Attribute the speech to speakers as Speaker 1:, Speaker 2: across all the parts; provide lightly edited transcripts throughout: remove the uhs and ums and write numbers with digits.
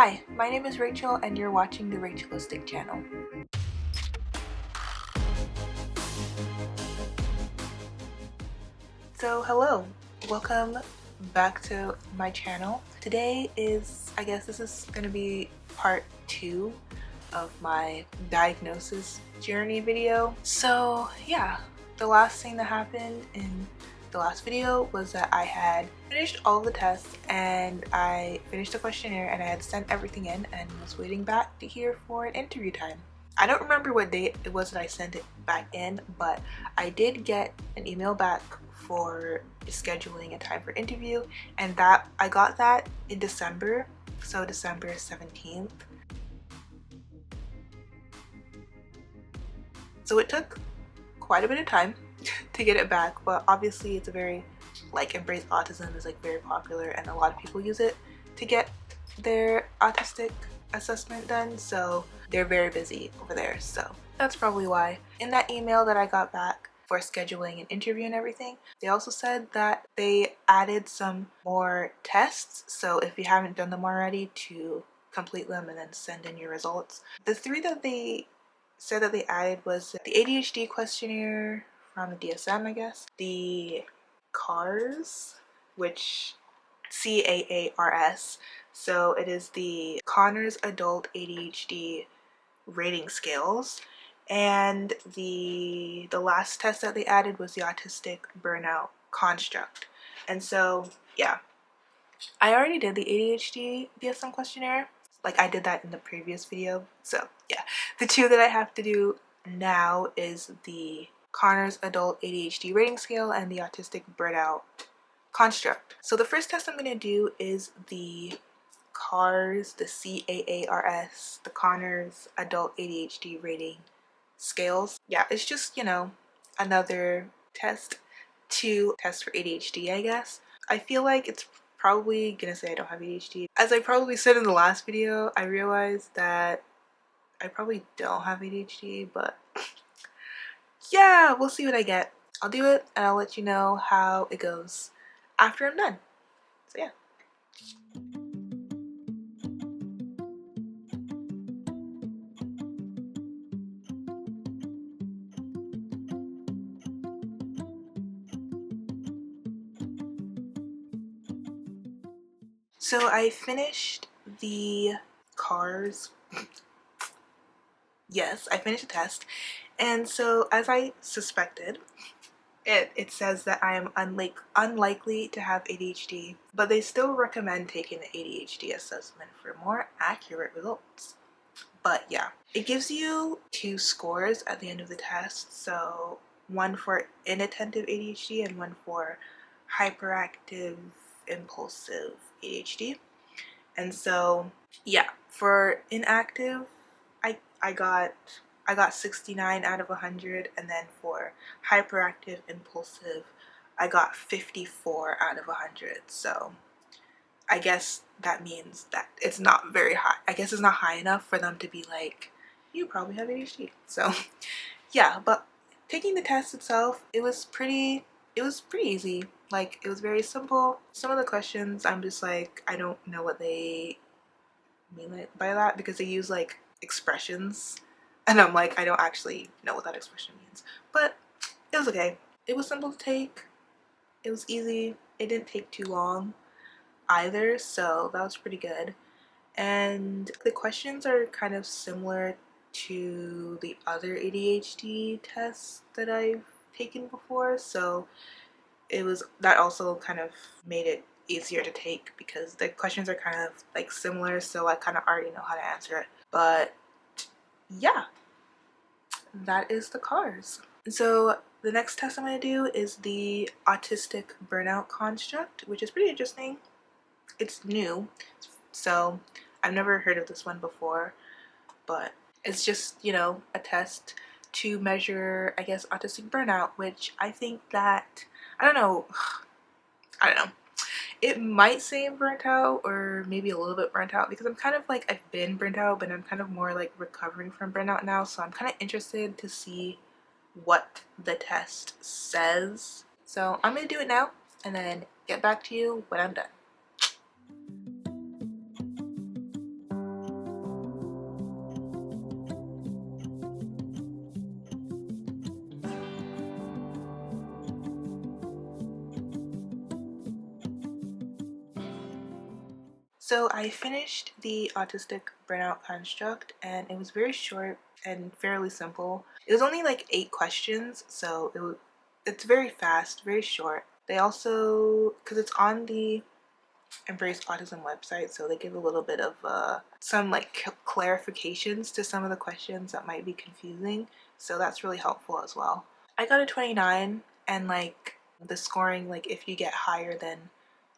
Speaker 1: Hi, my name is Rachel and you're watching the Autistic channel. So hello, welcome back to my channel. Today I guess this is going to be part 2 of my diagnosis journey video. So yeah, the last thing that happened in the last video was that I had finished all the tests and I finished the questionnaire and I had sent everything in and was waiting back to hear for an interview time. I don't remember what date it was that I sent it back in, but I did get an email back for scheduling a time for interview, and that I got that in December, so December 17th. So it took quite a bit of time to get it back, but obviously it's a very, Embrace Autism is very popular and a lot of people use it to get their autistic assessment done, so they're very busy over there, so that's probably why. In that email that I got back for scheduling an interview and everything, they also said that they added some more tests, so if you haven't done them already, to complete them and then send in your results. The 3 that they said that they added was the ADHD questionnaire from the DSM, I guess, the CAARS, which CAARS, so it is the Conners Adult ADHD rating scales, and the last test that they added was the Autistic Burnout construct. And so yeah, I already did the ADHD DSM questionnaire, I did that in the previous video. So yeah, the 2 that I have to do now is the Conners Adult ADHD rating scale and the Autistic Burnout construct. So the first test I'm going to do is the CAARS, the CAARS, the Conners Adult ADHD rating scales. Yeah, it's just, another test to test for ADHD, I guess. I feel like it's probably gonna say I don't have ADHD. As I probably said in the last video, I realized that I probably don't have ADHD, but yeah, we'll see what I get. I'll do it and I'll let you know how it goes after I'm done. So yeah. So I finished the CAARS. Yes, I finished the test. And so as I suspected, it says that I am unlikely to have ADHD, but they still recommend taking the ADHD assessment for more accurate results. But yeah, it gives you 2 scores at the end of the test, so one for inattentive ADHD and one for hyperactive impulsive ADHD. And so yeah, for inactive, I got 69 out of 100, and then for hyperactive impulsive, I got 54 out of 100. So I guess that means that it's not very high. I guess it's not high enough for them to be like, you probably have ADHD. So yeah, but taking the test itself, it was pretty easy. It was very simple. Some of the questions, I'm just like, I don't know what they mean by that, because they use expressions, and I'm like, I don't actually know what that expression means. But it was okay. It was simple to take. It was easy. It didn't take too long either, so that was pretty good. And the questions are kind of similar to the other ADHD tests that I've taken before, so that also kind of made it easier to take, because the questions are kind of similar, so I kind of already know how to answer it. But yeah, that is the CAARS. So the next test I'm going to do is the Autistic Burnout construct, which is pretty interesting. It's new, so I've never heard of this one before, but it's just, a test to measure, I guess, autistic burnout, which I think that, I don't know, it might say I'm burnt out, or maybe a little bit burnt out, because I'm kind of I've been burnt out, but I'm kind of more recovering from burnout now, so I'm kind of interested to see what the test says. So I'm gonna do it now and then get back to you when I'm done. So I finished the Autistic Burnout construct, and it was very short and fairly simple. It was only like 8 questions, so it's very fast, very short. They also, because it's on the Embrace Autism website, so they give a little bit of some like clarifications to some of the questions that might be confusing, so that's really helpful as well. I got a 29, and like the scoring, like if you get higher than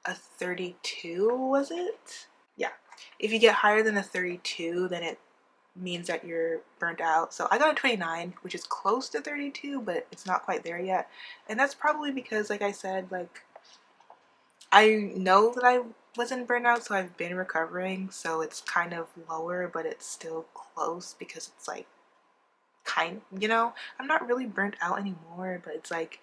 Speaker 1: a 32, was it? Yeah, if you get higher than a 32, then it means that you're burnt out. So I got a 29, which is close to 32, but it's not quite there yet, and that's probably because, like I said, like I know that I was in burnout, so I've been recovering, so it's kind of lower, but it's still close because it's like I'm not really burnt out anymore, but it's like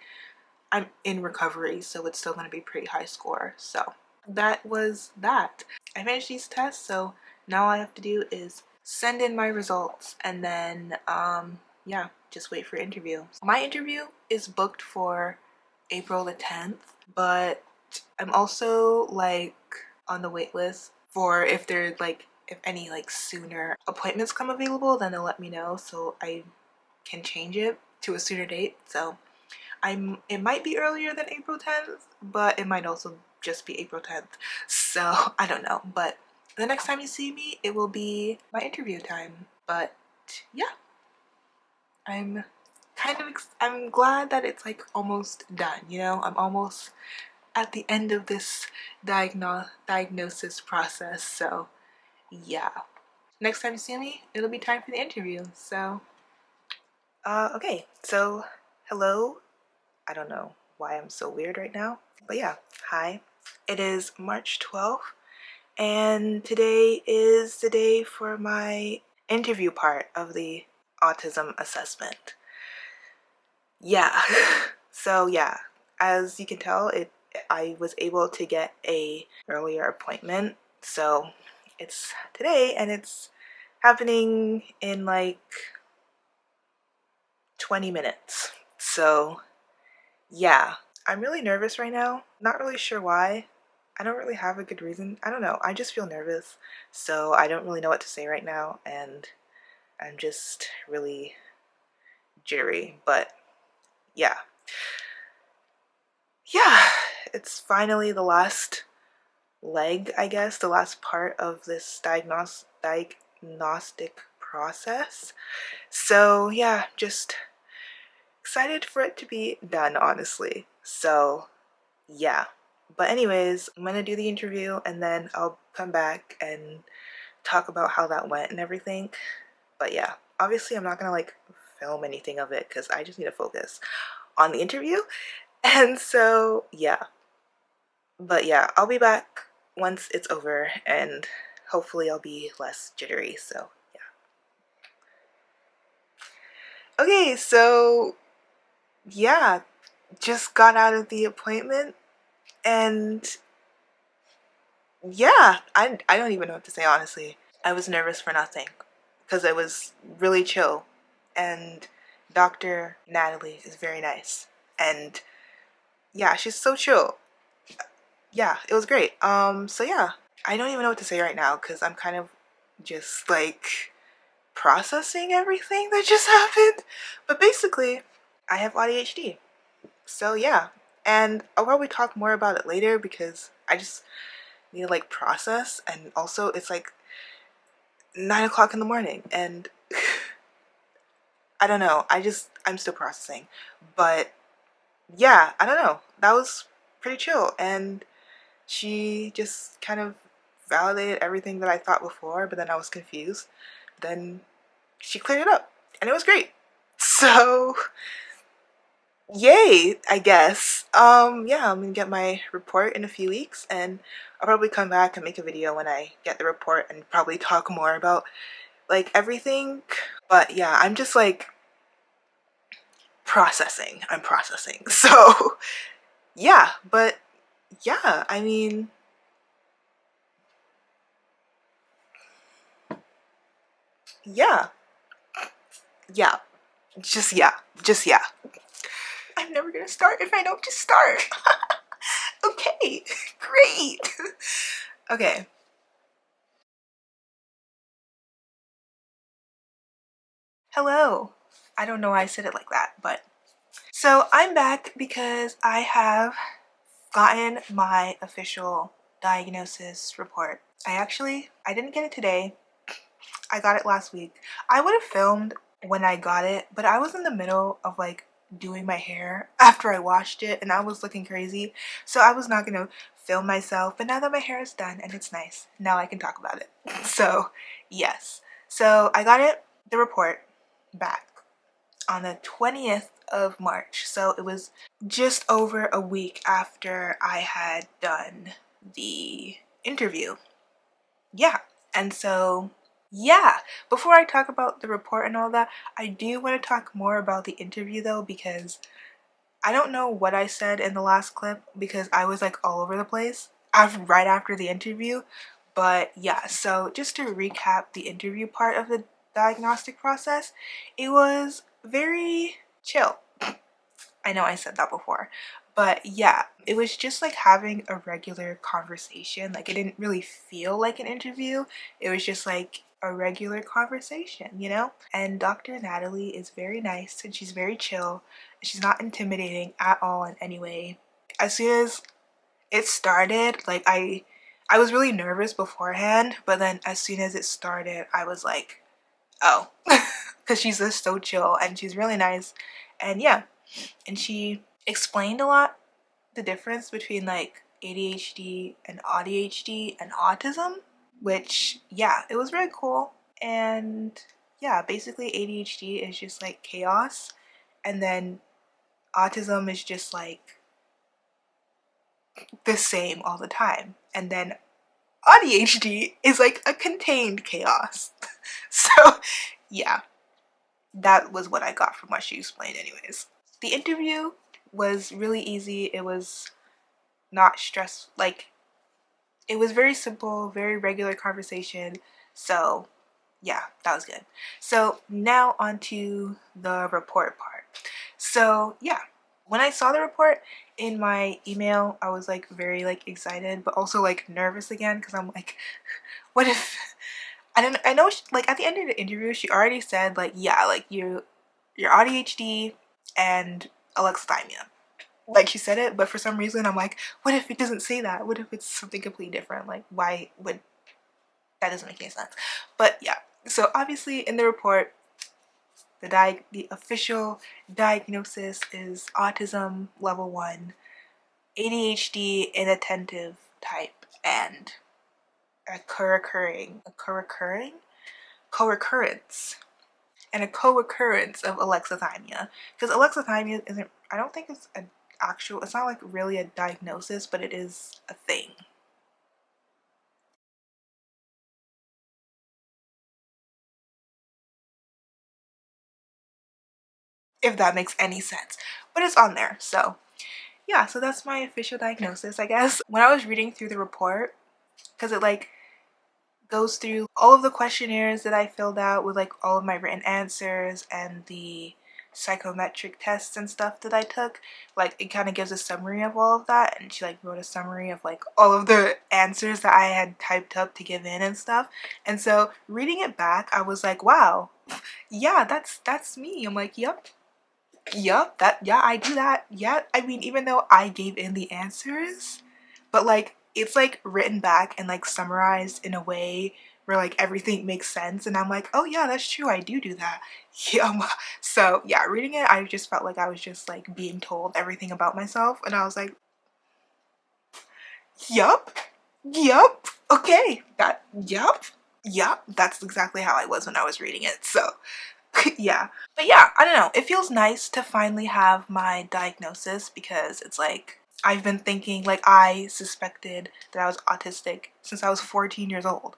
Speaker 1: I'm in recovery, so it's still going to be pretty high score. So that was that. I finished these tests, so now all I have to do is send in my results, and then yeah, just wait for interview. My interview is booked for April the 10th, but I'm also like on the wait list for if there's like if any like sooner appointments come available, then they'll let me know so I can change it to a sooner date. So it might be earlier than April 10th, but it might also just be April 10th. So I don't know, but the next time you see me, it will be my interview time. But yeah, I'm I'm glad that it's like almost done, I'm almost at the end of this diagnosis process. So yeah, next time you see me, it'll be time for the interview. So okay, so hello. I don't know why I'm so weird right now, but yeah, hi. It is March 12th, and today is the day for my interview part of the autism assessment. Yeah, so yeah, as you can tell, I was able to get a earlier appointment, so it's today, and it's happening in like 20 minutes. So yeah, I'm really nervous right now. Not really sure why. I don't really have a good reason. I don't know. I just feel nervous. So I don't really know what to say right now, and I'm just really jittery. But yeah. Yeah, it's finally the last leg, I guess, the last part of this diagnostic process. So yeah, just excited for it to be done, honestly. So yeah, but anyways, I'm gonna do the interview, and then I'll come back and talk about how that went and everything. But yeah, obviously I'm not gonna like film anything of it because I just need to focus on the interview. And so yeah, but yeah, I'll be back once it's over, and hopefully I'll be less jittery. So yeah, okay, so yeah, just got out of the appointment, and yeah, I don't even know what to say, honestly. I was nervous for nothing because it was really chill, and Dr. Natalie is very nice, and yeah, she's so chill. Yeah, it was great. So yeah, I don't even know what to say right now because I'm kind of just like processing everything that just happened. But basically, I have ADHD. So yeah, and I'll probably talk more about it later because I just need to like process, and also it's like 9 o'clock in the morning, and I don't know, I'm still processing. But yeah, I don't know, that was pretty chill, and she just kind of validated everything that I thought before, but then I was confused. Then she cleared it up, and it was great. So yay, I guess. Yeah, I'm gonna get my report in a few weeks, and I'll probably come back and make a video when I get the report and probably talk more about like everything. But yeah, I'm just like processing. I'm processing. So yeah, but yeah, I mean, yeah, yeah, just yeah. I'm never gonna start if I don't just start. Okay, great. Okay, Hello. I don't know why I said it like that, but so I'm back because I have gotten my official diagnosis report. I didn't get it today. I got it last week. I would have filmed when I got it, but I was in the middle of like doing my hair after I washed it and I was looking crazy. So I was not gonna film myself, but now that my hair is done and it's nice, now I can talk about it. So yes. So I got the report back on the 20th of March. So it was just over a week after I had done the interview. Yeah. And so, yeah, before I talk about the report and all that, I do want to talk more about the interview though, because I don't know what I said in the last clip because I was like all over the place right after the interview. But yeah, so just to recap the interview part of the diagnostic process, it was very chill. I know I said that before, but yeah, it was just like having a regular conversation. Like it didn't really feel like an interview. It was just like a regular conversation, you know? And Dr. Natalie is very nice and she's very chill. She's not intimidating at all in any way. As soon as it started, like I was really nervous beforehand, but then as soon as it started, I was like, oh, because she's just so chill and she's really nice. And yeah, and she explained a lot the difference between like ADHD and ADHD and autism, which yeah, it was very cool. And yeah, basically ADHD is just like chaos, and then autism is just like the same all the time. And then ADHD is like a contained chaos. So yeah, that was what I got from what she explained anyways. The interview was really easy. It was not stressful. Like, it was very simple, very regular conversation. So yeah, that was good. So now on to the report part. So yeah, when I saw the report in my email, I was like very like excited, but also like nervous again because I'm like, what if I know she, like at the end of the interview she already said like, yeah, like you're ADHD and alexithymia. Like she said it, but for some reason I'm like, what if it doesn't say that? What if it's something completely different? Like why would that doesn't make any sense? But yeah, so obviously in the report the official diagnosis is autism level 1, ADHD inattentive type, and a co-occurrence and a co-occurrence of alexithymia, because alexithymia isn't, I don't think it's an actual, it's not like really a diagnosis, but it is a thing. If that makes any sense, but it's on there. So yeah, so that's my official diagnosis, I guess. When I was reading through the report, because it like goes through all of the questionnaires that I filled out with like all of my written answers and the psychometric tests and stuff that I took, like it kind of gives a summary of all of that, and she like wrote a summary of like all of the answers that I had typed up to give in and stuff. And so reading it back, I was like, wow, yeah, that's me. I'm like, yep, that, yeah, I do that. Yeah, I mean, even though I gave in the answers, but like it's like written back and like summarized in a way where like everything makes sense, and I'm like, oh yeah, that's true, I do that. Yeah. So yeah, reading it, I just felt like I was just like being told everything about myself, and I was like, yup, yup, okay, that, yup, that's exactly how I was when I was reading it. So yeah, but yeah, I don't know, it feels nice to finally have my diagnosis, because it's like I've been thinking, like I suspected that I was autistic since I was 14 years old.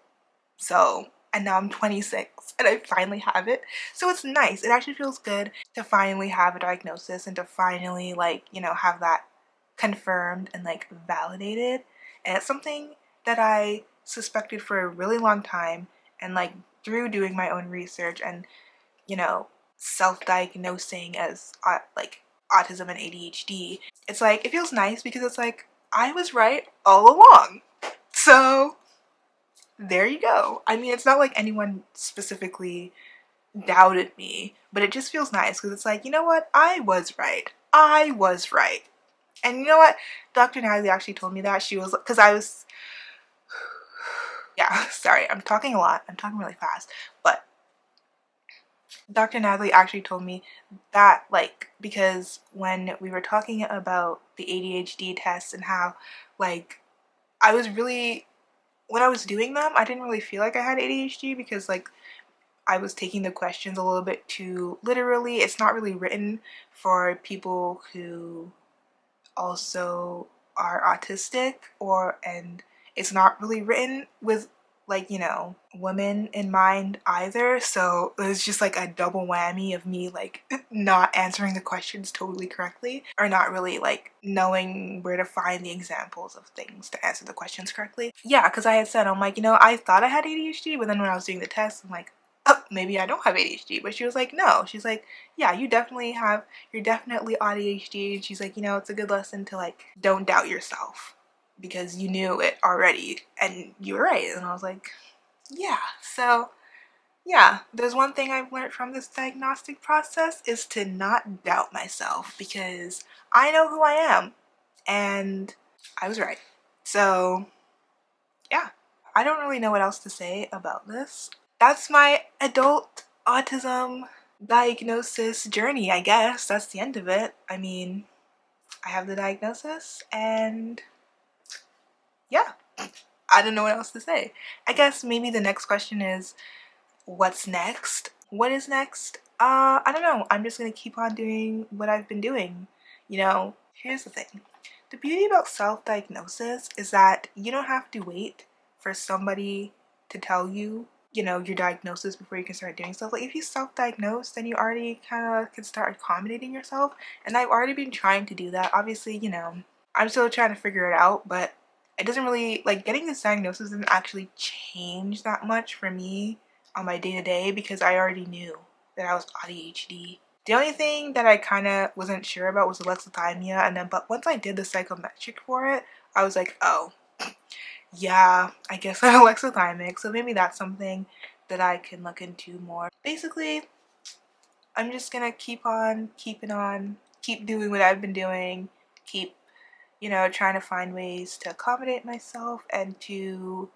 Speaker 1: So, and now I'm 26 and I finally have it. So it's nice. It actually feels good to finally have a diagnosis and to finally like, you know, have that confirmed and like validated. And it's something that I suspected for a really long time, and like through doing my own research and, you know, self-diagnosing as like autism and ADHD, it's like it feels nice because it's like I was right all along. So there you go. I mean, it's not like anyone specifically doubted me, but it just feels nice because it's like, you know what, I was right. I was right. And you know what, Dr. Natalie actually told me that. She was, because I was, yeah, sorry, I'm talking a lot, I'm talking really fast, but Dr. Natalie actually told me that, like, because when we were talking about the ADHD tests and how, like, I was really, when I was doing them, I didn't really feel like I had ADHD because, like, I was taking the questions a little bit too literally. It's not really written for people who also are autistic, and it's not really written with, like, you know, women in mind either. So it was just like a double whammy of me, like, not answering the questions totally correctly, or not really like knowing where to find the examples of things to answer the questions correctly. Yeah, because I had said, I'm like, you know, I thought I had ADHD, but then when I was doing the test, I'm like, oh, maybe I don't have ADHD. But she was like, no. She's like, yeah, you definitely have, you're definitely ADHD. And she's like, you know, it's a good lesson to, like, don't doubt yourself because you knew it already and you were right. And I was like, yeah. So yeah, there's one thing I've learned from this diagnostic process is to not doubt myself, because I know who I am and I was right. So yeah, I don't really know what else to say about this. That's my adult autism diagnosis journey, I guess. That's the end of it. I mean, I have the diagnosis and yeah, I don't know what else to say. I guess maybe the next question is, what's next? What is next? I don't know. I'm just gonna keep on doing what I've been doing. You know, here's the thing. The beauty about self-diagnosis is that you don't have to wait for somebody to tell you, you know, your diagnosis before you can start doing stuff. Like, if you self-diagnose, then you already kind of can start accommodating yourself. And I've already been trying to do that. Obviously, you know, I'm still trying to figure it out, but it doesn't really, like, getting this diagnosis didn't actually change that much for me on my day-to-day because I already knew that I was ADHD. The only thing that I kind of wasn't sure about was alexithymia, and then but once I did the psychometric for it, I was like, oh, yeah, I guess I'm alexithymic, so maybe that's something that I can look into more. Basically, I'm just gonna keep on keeping on, keep doing what I've been doing, keep, you know, trying to find ways to accommodate myself and to,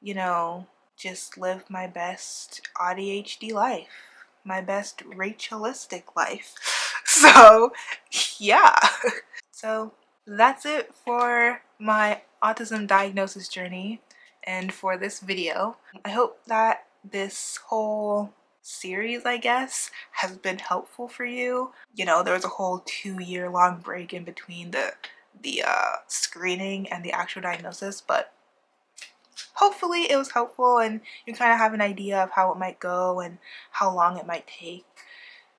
Speaker 1: you know, just live my best ADHD life, my best Rachelistic life. So yeah. So that's it for my autism diagnosis journey and for this video. I hope that this whole series, I guess, has been helpful for you. You know, there was a whole 2-year long break in between the screening and the actual diagnosis, but hopefully it was helpful and you kind of have an idea of how it might go and how long it might take,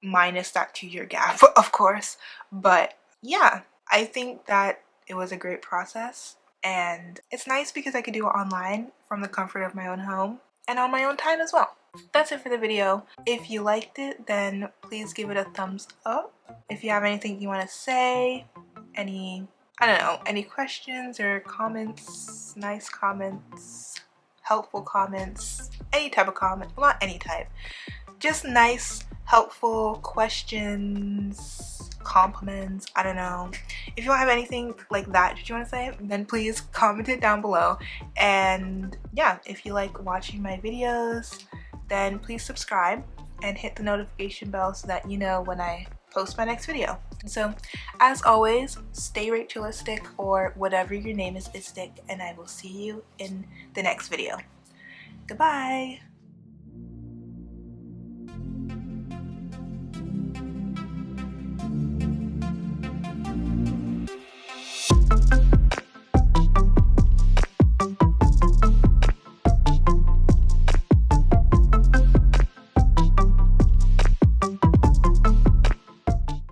Speaker 1: minus that 2-year gap, of course. But yeah, I think that it was a great process, and it's nice because I could do it online from the comfort of my own home and on my own time as well. That's it for the video. If you liked it, then please give it a thumbs up. If you have anything you want to say, I don't know, any questions or comments, nice comments, helpful comments, any type of comment, well, not any type, just nice, helpful questions, compliments, I don't know. If you don't have anything like that you want to say, then please comment it down below. And yeah, if you like watching my videos, then please subscribe and hit the notification bell so that you know when I post my next video. So as always, stay Rachelistic, or whatever your name is istic, and I will see you in the next video. Goodbye!